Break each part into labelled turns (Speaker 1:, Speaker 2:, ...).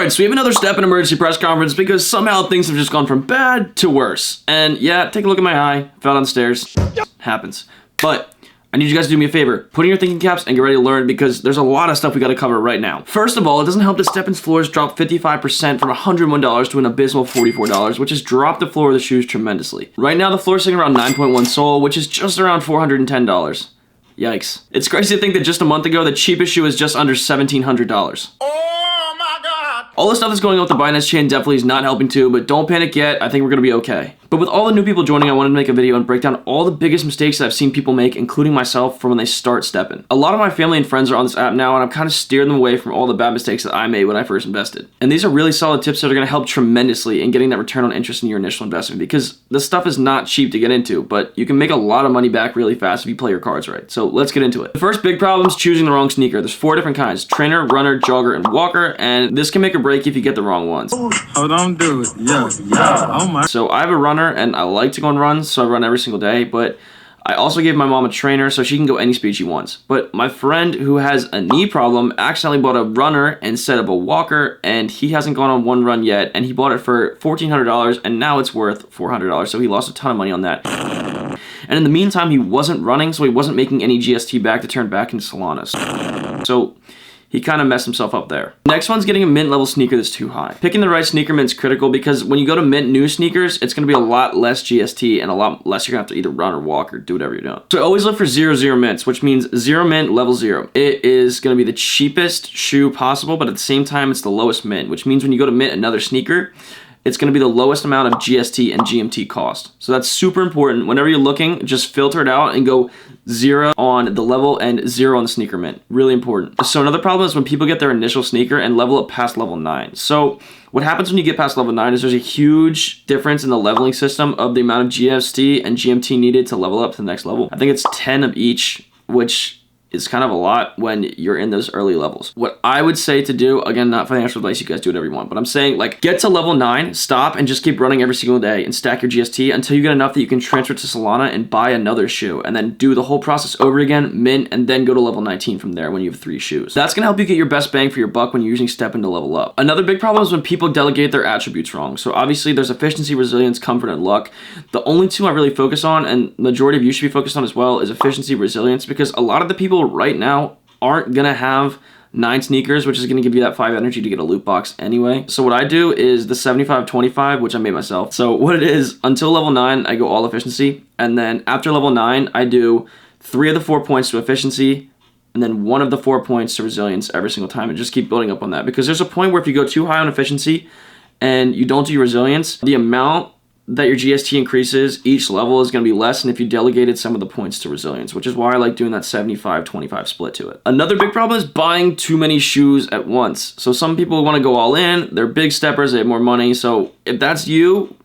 Speaker 1: Alright, so we have another StepN emergency press conference because somehow things have just gone from bad to worse. And yeah, take a look at my eye. Fell down the stairs. Happens. But I need you guys to do me a favor. Put in your thinking caps and get ready to learn because there's a lot of stuff we gotta cover right now. First of all, it doesn't help that StepN's floors dropped 55% from $101 to an abysmal $44, which has dropped the floor of the shoes tremendously. Right now, the floor is sitting around 9.1 sol, which is just around $410. Yikes. It's crazy to think that just a month ago, the cheapest shoe was just under $1,700. All the stuff that's going on with the Binance chain definitely is not helping too, but don't panic yet. I think we're gonna be okay. But with all the new people joining, I wanted to make a video and break down all the biggest mistakes that I've seen people make, including myself, from when they start StepN. A lot of my family and friends are on this app now, and I'm kind of steering them away from all the bad mistakes that I made when I first invested. And these are really solid tips that are gonna help tremendously in getting that return on interest in your initial investment, because this stuff is not cheap to get into, but you can make a lot of money back really fast if you play your cards right. So let's get into it. The first big problem is choosing the wrong sneaker. There's 4 different kinds: trainer, runner, jogger, and walker, and this can make or break if you get the wrong ones.
Speaker 2: Hold on, dude. Yeah. Oh my.
Speaker 1: So I have a runner and I like to go on runs, so I run every single day, but I also gave my mom a trainer so she can go any speed she wants. But my friend who has a knee problem accidentally bought a runner instead of a walker, and he hasn't gone on one run yet, and he bought it for $1,400 and now it's worth $400, so he lost a ton of money on that. And in the meantime, he wasn't running, so he wasn't making any GST back to turn back into Solanas. So he kind of messed himself up there. Next one's getting a mint level sneaker that's too high. Picking the right sneaker mint is critical because when you go to mint new sneakers, it's gonna be a lot less GST and a lot less you're gonna have to either run or walk or do whatever you're doing. So I always look for 0 mints, which means 0 mint level 0. It is gonna be the cheapest shoe possible, but at the same time, it's the lowest mint, which means when you go to mint another sneaker, it's going to be the lowest amount of GST and GMT cost. So that's super important. Whenever you're looking, just filter it out and go 0 on the level and 0 on the sneaker mint. Really important. So another problem is when people get their initial sneaker and level up past level 9. So what happens when you get past level 9 is there's a huge difference in the leveling system of the amount of GST and GMT needed to level up to the next level. I think it's 10 of each, which is kind of a lot when you're in those early levels. What I would say to do, again, not financial advice, you guys do whatever you want, but I'm saying like get to level 9, stop, and just keep running every single day and stack your GST until you get enough that you can transfer to Solana and buy another shoe, and then do the whole process over again, mint, and then go to level 19 from there when you have 3 shoes. That's gonna help you get your best bang for your buck when you're using StepN to level up. Another big problem is when people delegate their attributes wrong. So obviously there's efficiency, resilience, comfort, and luck. The only 2 I really focus on, and majority of you should be focused on as well, is efficiency, resilience, because a lot of the people right now aren't gonna have 9 sneakers, which is gonna give you that 5 energy to get a loot box anyway. So what I do is the 75-25, which I made myself. So what it is, until level 9, I go all efficiency, and then after level 9, I do 3 of the 4 points to efficiency, and then 1 of the 4 points to resilience every single time, and just keep building up on that. Because there's a point where if you go too high on efficiency and you don't do your resilience, the amount that your GST increases each level is going to be less than if you delegated some of the points to resilience, which is why I like doing that 75-25 split to it. Another big problem is buying too many shoes at once. So some people want to go all in, they're big steppers, they have more money, so if that's you,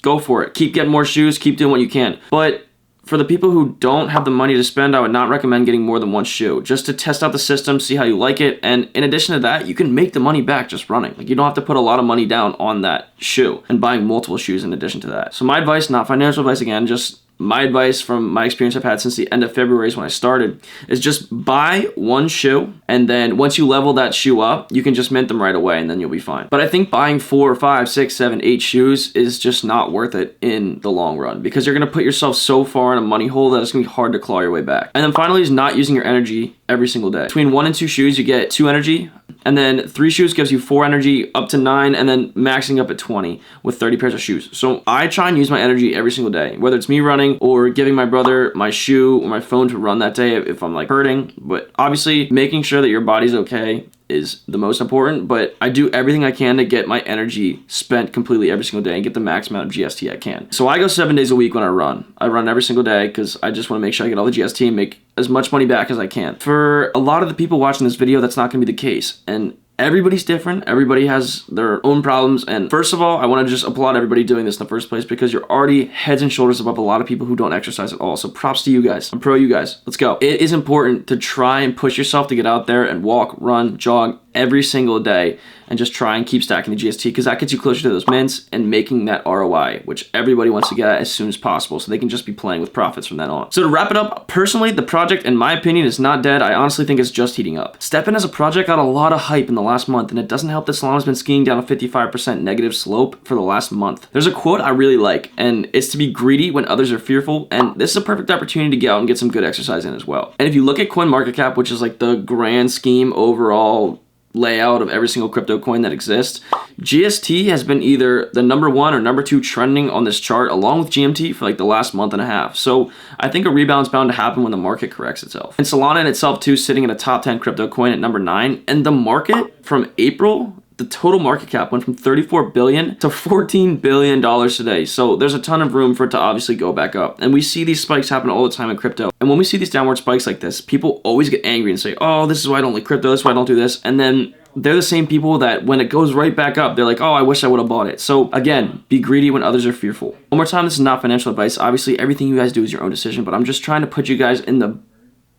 Speaker 1: go for it. Keep getting more shoes, keep doing what you can. But for the people who don't have the money to spend, I would not recommend getting more than 1 shoe, just to test out the system, see how you like it, and in addition to that, you can make the money back just running. Like, you don't have to put a lot of money down on that shoe and buying multiple shoes in addition to that. So my advice, not financial advice again, just my advice from my experience I've had since the end of February is when I started, is just buy 1 shoe, and then once you level that shoe up, you can just mint them right away and then you'll be fine. But I think buying 4, 5, 6, 7, 8 shoes is just not worth it in the long run, because you're gonna put yourself so far in a money hole that it's gonna be hard to claw your way back. And then finally is not using your energy every single day. Between 1 and 2 shoes, you get 2 energy, and then 3 shoes gives you 4 energy up to 9, and then maxing up at 20 with 30 pairs of shoes. So I try and use my energy every single day, whether it's me running or giving my brother my shoe or my phone to run that day if I'm like hurting. But obviously making sure that your body's okay is the most important, but I do everything I can to get my energy spent completely every single day and get the max amount of GST I can. So I go 7 days a week when I run. I run every single day because I just want to make sure I get all the GST and make as much money back as I can. For a lot of the people watching this video, that's not going to be the case. And everybody's different. Everybody has their own problems. And first of all, I want to just applaud everybody doing this in the first place, because you're already heads and shoulders above a lot of people who don't exercise at all. So props to you guys. I'm pro you guys. Let's go. It is important to try and push yourself to get out there and walk, run, jog every single day and just try and keep stacking the GST, because that gets you closer to those mints and making that ROI, which everybody wants to get at as soon as possible, so they can just be playing with profits from then on. So to wrap it up, personally, the project, in my opinion, is not dead. I honestly think it's just heating up. StepN as a project got a lot of hype in the last month, and it doesn't help that Solana's been skiing down a 55% negative slope for the last month. There's a quote I really like, and it's to be greedy when others are fearful, and this is a perfect opportunity to get out and get some good exercise in as well. And if you look at CoinMarketCap, which is like the grand scheme overall layout of every single crypto coin that exists, GST has been either the #1 or #2 trending on this chart along with GMT for like the last month and a half. So I think a rebound's bound to happen when the market corrects itself. And Solana in itself too, sitting in a top 10 crypto coin at #9, and the market from April, the total market cap went from $34 billion to $14 billion today. So there's a ton of room for it to obviously go back up. And we see these spikes happen all the time in crypto. And when we see these downward spikes like this, people always get angry and say, oh, this is why I don't like crypto, this is why I don't do this. And then they're the same people that when it goes right back up, they're like, oh, I wish I would have bought it. So again, be greedy when others are fearful. One more time, this is not financial advice. Obviously, everything you guys do is your own decision, but I'm just trying to put you guys in the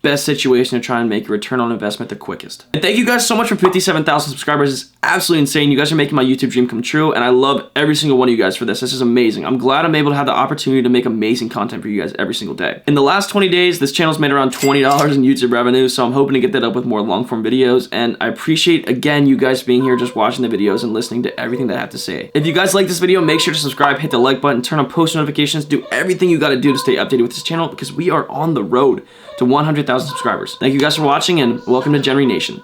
Speaker 1: best situation to try and make a return on investment the quickest. And thank you guys so much for 57,000 subscribers. It's absolutely insane. You guys are making my YouTube dream come true, and I love every single one of you guys for this. This is amazing. I'm glad I'm able to have the opportunity to make amazing content for you guys every single day. In the last 20 days, this channel's made around $20 in YouTube revenue, so I'm hoping to get that up with more long-form videos, and I appreciate, again, you guys being here just watching the videos and listening to everything that I have to say. If you guys like this video, make sure to subscribe, hit the like button, turn on post notifications, do everything you gotta do to stay updated with this channel, because we are on the road to 100,000 subscribers. Thank you guys for watching, and welcome to Genry Nation.